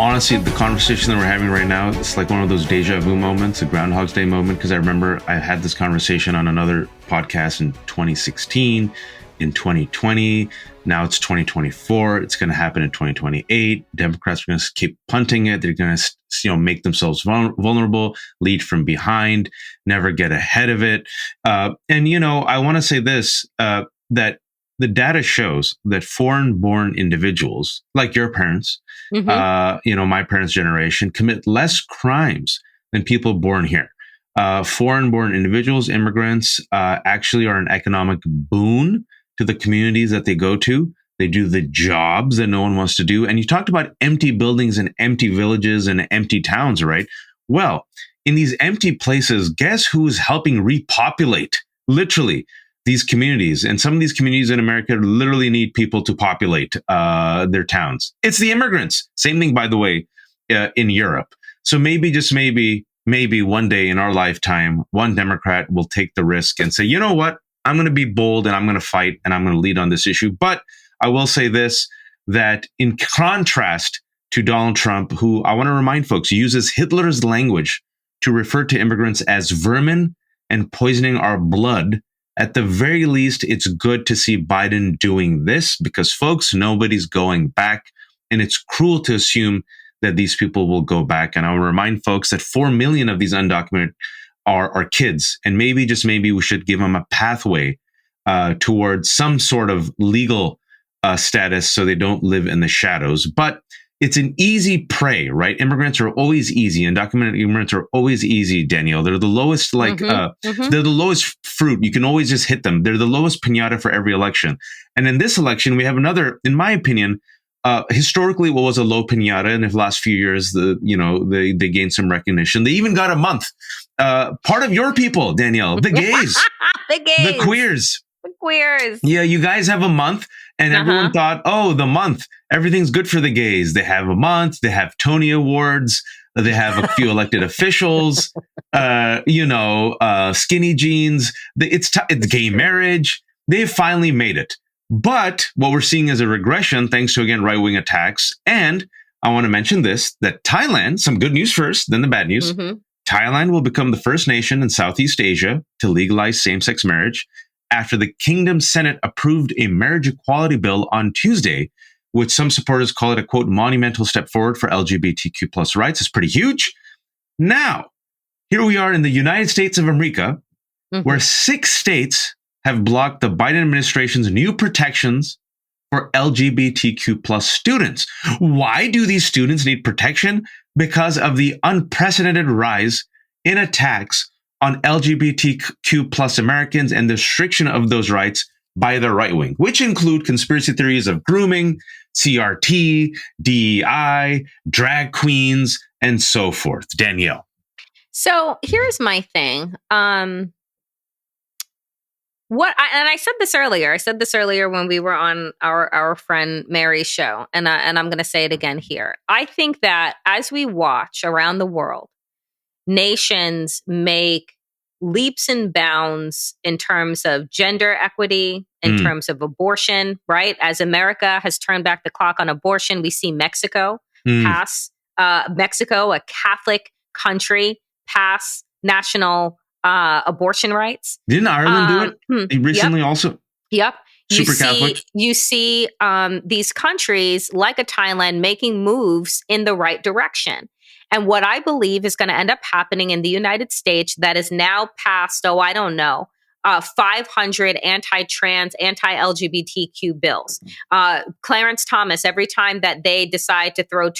honestly, the conversation that we're having right now, it's like one of those deja vu moments, a Groundhog's Day moment, because I remember I had this conversation on another podcast in 2016, in 2020. Now it's 2024. It's going to happen in 2028. Democrats are going to keep punting it. They're going to, make themselves vulnerable, lead from behind, never get ahead of it. I want to say this, that the data shows that foreign-born individuals, like your parents, my parents' generation, commit less crimes than people born here. Foreign-born individuals, immigrants, actually are an economic boon to the communities that they go to. They do the jobs that no one wants to do. And you talked about empty buildings and empty villages and empty towns, right? Well, in these empty places, guess who's helping repopulate, literally, these communities? And some of these communities in America literally need people to populate their towns. It's the immigrants. Same thing, by the way, in Europe. So maybe, just maybe one day in our lifetime, one Democrat will take the risk and say, you know what? I'm going to be bold and I'm going to fight and I'm going to lead on this issue. But I will say this, that in contrast to Donald Trump, who, I want to remind folks, uses Hitler's language to refer to immigrants as vermin and poisoning our blood, at the very least, it's good to see Biden doing this because, folks, nobody's going back. And it's cruel to assume that these people will go back. And I'll remind folks that 4 million of these undocumented are kids. And maybe, just maybe, we should give them a pathway towards some sort of legal status so they don't live in the shadows. But it's an easy prey, right? Immigrants are always easy. Undocumented immigrants are always easy, Danielle. They're the lowest, they're the lowest fruit. You can always just hit them. They're the lowest piñata for every election. And in this election, we have another, in my opinion, historically, what was a low piñata, and in the last few years, they gained some recognition. They even got a month. Part of your people, Danielle, the gays, the queers. Yeah, you guys have a month, and everyone thought, oh, the month, everything's good for the gays. They have a month, they have Tony Awards, they have a few elected officials, skinny jeans. It's gay marriage. They've finally made it. But what we're seeing is a regression, thanks to, again, right-wing attacks. And I want to mention this, that Thailand, some good news first, then the bad news. Thailand will become the first nation in Southeast Asia to legalize same-sex marriage after the Kingdom Senate approved a marriage equality bill on Tuesday, which some supporters call it a, quote, monumental step forward for LGBTQ plus rights. It's pretty huge. Now, here we are in the United States of America, where 6 states have blocked the Biden administration's new protections for LGBTQ plus students. Why do these students need protection? Because of the unprecedented rise in attacks on LGBTQ plus Americans and the restriction of those rights by the right wing, which include conspiracy theories of grooming, CRT, DEI, drag queens, and so forth. Danielle. So here's my thing. I said this earlier. I said this earlier when we were on our friend Mary's show, and I'm going to say it again here. I think that as we watch around the world, nations make leaps and bounds in terms of gender equity, in terms of abortion, right? As America has turned back the clock on abortion, we see Mexico pass, Mexico, a Catholic country, pass national abortion rights. Didn't Ireland do it recently also? Yep. Super Catholic. You see these countries like a Thailand making moves in the right direction. And what I believe is going to end up happening in the United States that is now past, 500 anti-trans, anti-LGBTQ bills. Clarence Thomas, every time that they decide to throw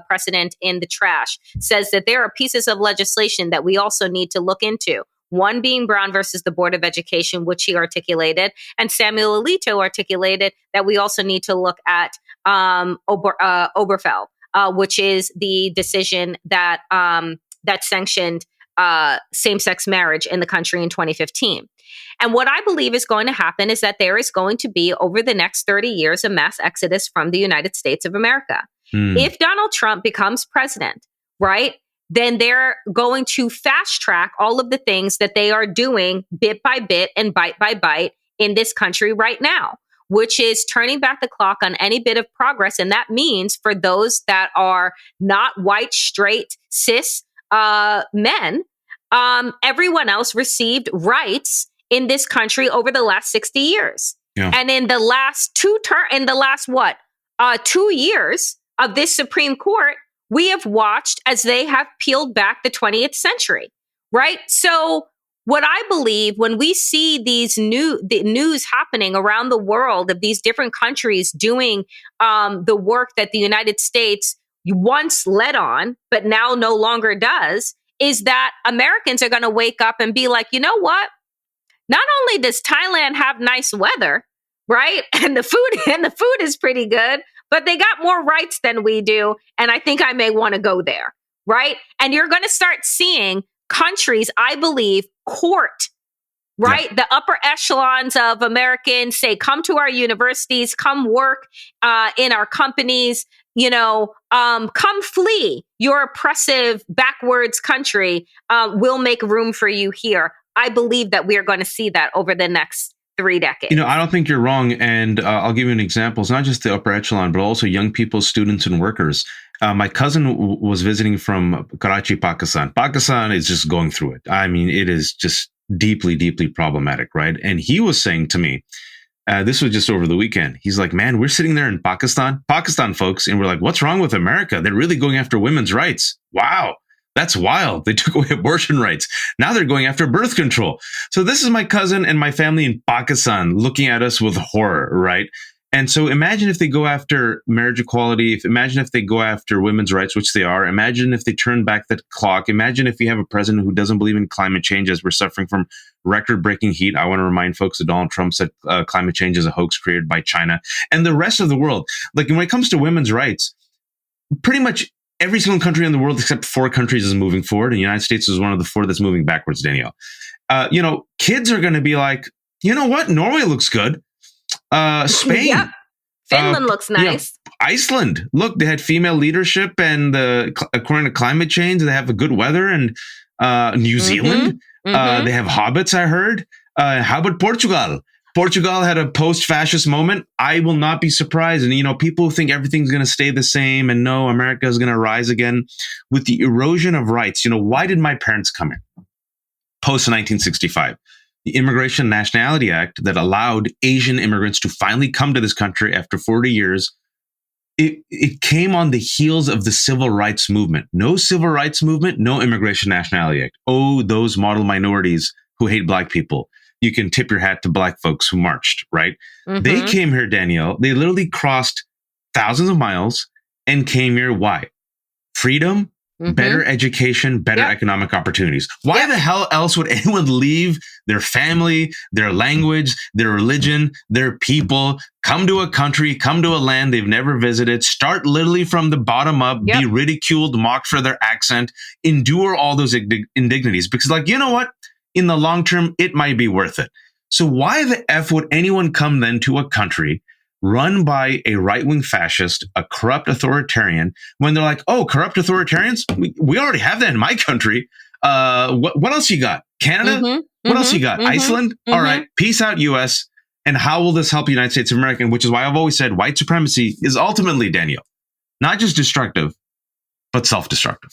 precedent in the trash, says that there are pieces of legislation that we also need to look into. One being Brown versus the Board of Education, which he articulated, and Samuel Alito articulated that we also need to look at Oberfell, which is the decision that that sanctioned same-sex marriage in the country in 2015. And what I believe is going to happen is that there is going to be, over the next 30 years, a mass exodus from the United States of America. If Donald Trump becomes president, right, then they're going to fast track all of the things that they are doing bit by bit and bite by bite in this country right now. which is turning back the clock on any bit of progress. And that means for those that are not white, straight, cis men, everyone else received rights in this country over the last 60 years. Yeah. And in the last 2 years of this Supreme Court, we have watched as they have peeled back the 20th century, right? So what I believe when we see the news happening around the world of these different countries doing the work that the United States once led on, but now no longer does, is that Americans are going to wake up and be like, you know what? Not only does Thailand have nice weather, right? And the food is pretty good, but they got more rights than we do. And I think I may want to go there, right? And you're going to start seeing countries, I believe, court, right? Yeah. The upper echelons of Americans say, come to our universities, come work in our companies, come flee your oppressive backwards country. We'll make room for you here. I believe that we are going to see that over the next 3 decades. I don't think you're wrong. And I'll give you an example. It's not just the upper echelon, but also young people, students, and workers. My cousin was visiting from Karachi, Pakistan. Pakistan is just going through it. I mean, it is just deeply, deeply problematic, right? And he was saying to me, this was just over the weekend. He's like, man, we're sitting there in Pakistan, folks. And we're like, what's wrong with America? They're really going after women's rights. Wow. That's wild. They took away abortion rights. Now they're going after birth control. So this is my cousin and my family in Pakistan looking at us with horror, right? And so imagine if they go after marriage equality. Imagine if they go after women's rights, which they are. Imagine if they turn back the clock. Imagine if you have a president who doesn't believe in climate change, as we're suffering from record-breaking heat. I want to remind folks that Donald Trump said climate change is a hoax created by China and the rest of the world. Like when it comes to women's rights, pretty much every single country in the world except 4 countries is moving forward. And the United States is one of the 4 that's moving backwards, Danielle. Kids are going to be like, you know what? Norway looks good. Spain. Yep. Finland looks nice. Iceland. Look, they had female leadership and according to climate change, they have a good weather. And New Zealand, they have hobbits, I heard. How about Portugal? Portugal had a post-fascist moment. I will not be surprised. And, people think everything's going to stay the same and no, America is going to rise again. With the erosion of rights, why did my parents come in? Post-1965. The Immigration and Nationality Act that allowed Asian immigrants to finally come to this country after 40 years. It came on the heels of the Civil Rights Movement. No Civil Rights Movement, no Immigration and Nationality Act. Oh, those model minorities who hate Black people. You can tip your hat to Black folks who marched, right? Mm-hmm. They came here, Danielle. They literally crossed thousands of miles and came here. Why? Freedom, better education, better economic opportunities. Why the hell else would anyone leave their family, their language, their religion, their people, come to a country, come to a land they've never visited, start literally from the bottom up, be ridiculed, mocked for their accent, endure all those indignities? Because you know what? In the long term, it might be worth it. So why the F would anyone come then to a country run by a right-wing fascist, a corrupt authoritarian, when they're like, oh, corrupt authoritarians? We already have that in my country. What else you got? Canada? What else you got? Iceland? All right. Peace out, U.S. And how will this help the United States of America? Which is why I've always said white supremacy is ultimately, Danielle, not just destructive, but self-destructive.